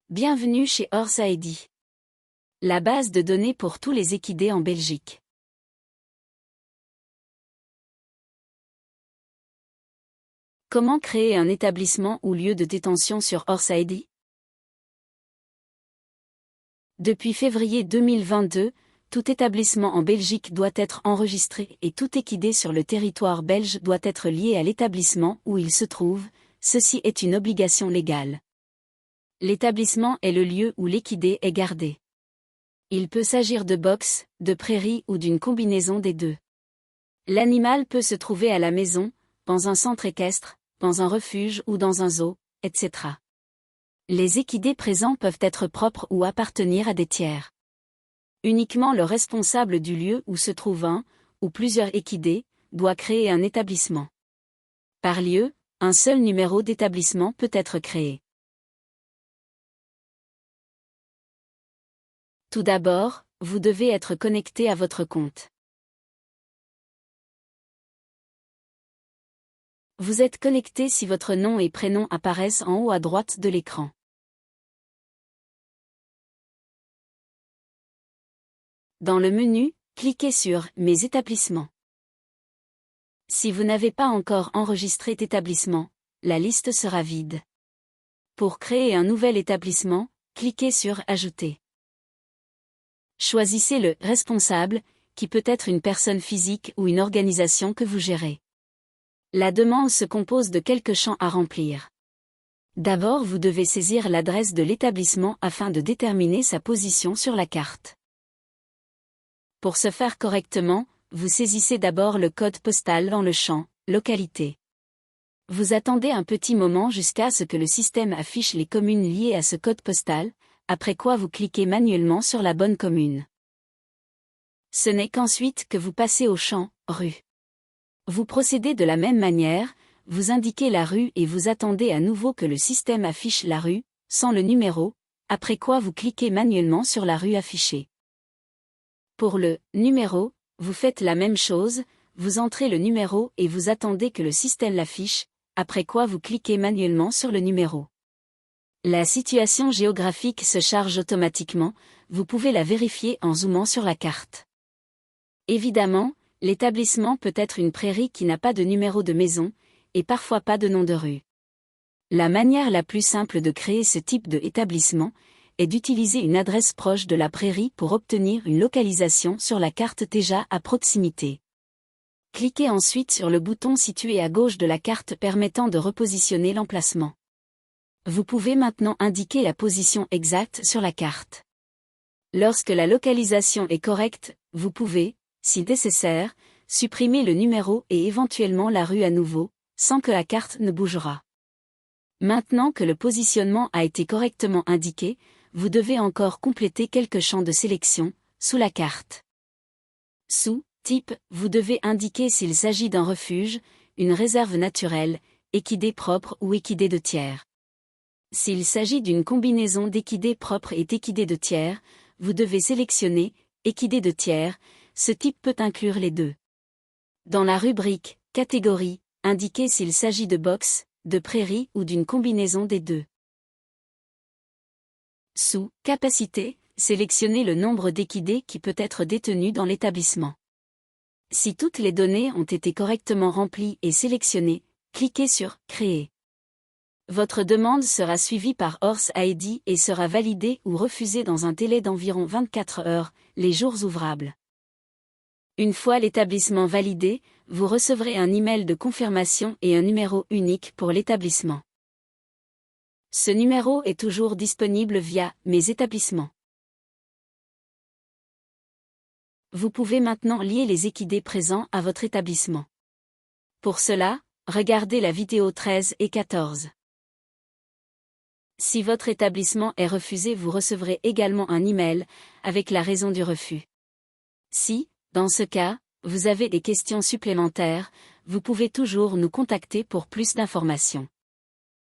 Bienvenue chez Horse ID. La base de données pour tous les équidés en Belgique. Comment créer un établissement ou lieu de détention sur Horse ID? Depuis février 2022, tout établissement en Belgique doit être enregistré et tout équidé sur le territoire belge doit être lié à l'établissement où il se trouve, ceci est une obligation légale. L'établissement est le lieu où l'équidé est gardé. Il peut s'agir de box, de prairie ou d'une combinaison des deux. L'animal peut se trouver à la maison, dans un centre équestre, dans un refuge ou dans un zoo, etc. Les équidés présents peuvent être propres ou appartenir à des tiers. Uniquement le responsable du lieu où se trouve un, ou plusieurs équidés, doit créer un établissement. Par lieu, un seul numéro d'établissement peut être créé. Tout d'abord, vous devez être connecté à votre compte. Vous êtes connecté si votre nom et prénom apparaissent en haut à droite de l'écran. Dans le menu, cliquez sur « Mes établissements ». Si vous n'avez pas encore enregistré d'établissement, la liste sera vide. Pour créer un nouvel établissement, cliquez sur « Ajouter ». Choisissez le « Responsable », qui peut être une personne physique ou une organisation que vous gérez. La demande se compose de quelques champs à remplir. D'abord, vous devez saisir l'adresse de l'établissement afin de déterminer sa position sur la carte. Pour ce faire correctement, vous saisissez d'abord le code postal dans le champ « Localité ». Vous attendez un petit moment jusqu'à ce que le système affiche les communes liées à ce code postal, après quoi vous cliquez manuellement sur la bonne commune. Ce n'est qu'ensuite que vous passez au champ « Rue ». Vous procédez de la même manière, vous indiquez la rue et vous attendez à nouveau que le système affiche la rue, sans le numéro, après quoi vous cliquez manuellement sur la rue affichée. Pour le « numéro », vous faites la même chose, vous entrez le numéro et vous attendez que le système l'affiche, après quoi vous cliquez manuellement sur le numéro. La situation géographique se charge automatiquement, vous pouvez la vérifier en zoomant sur la carte. Évidemment, l'établissement peut être une prairie qui n'a pas de numéro de maison, et parfois pas de nom de rue. La manière la plus simple de créer ce type de établissement est d'utiliser une adresse proche de la prairie pour obtenir une localisation sur la carte déjà à proximité. Cliquez ensuite sur le bouton situé à gauche de la carte permettant de repositionner l'emplacement. Vous pouvez maintenant indiquer la position exacte sur la carte. Lorsque la localisation est correcte, vous pouvez, si nécessaire, supprimer le numéro et éventuellement la rue à nouveau, sans que la carte ne bougera. Maintenant que le positionnement a été correctement indiqué, vous devez encore compléter quelques champs de sélection, sous la carte. Sous « Type », vous devez indiquer s'il s'agit d'un refuge, une réserve naturelle, équidé propre ou équidé de tiers. S'il s'agit d'une combinaison d'équidés propres et d'équidés de tiers, vous devez sélectionner « Équidé de tiers », ce type peut inclure les deux. Dans la rubrique « Catégorie », indiquez s'il s'agit de box, de prairie ou d'une combinaison des deux. Sous « Capacité », sélectionnez le nombre d'équidés qui peut être détenu dans l'établissement. Si toutes les données ont été correctement remplies et sélectionnées, cliquez sur « Créer ». Votre demande sera suivie par Horse ID et sera validée ou refusée dans un délai d'environ 24 heures, les jours ouvrables. Une fois l'établissement validé, vous recevrez un email de confirmation et un numéro unique pour l'établissement. Ce numéro est toujours disponible via « Mes établissements ». Vous pouvez maintenant lier les équidés présents à votre établissement. Pour cela, regardez la vidéo 13 et 14. Si votre établissement est refusé, vous recevrez également un email avec la raison du refus. Si, dans ce cas, vous avez des questions supplémentaires, vous pouvez toujours nous contacter pour plus d'informations.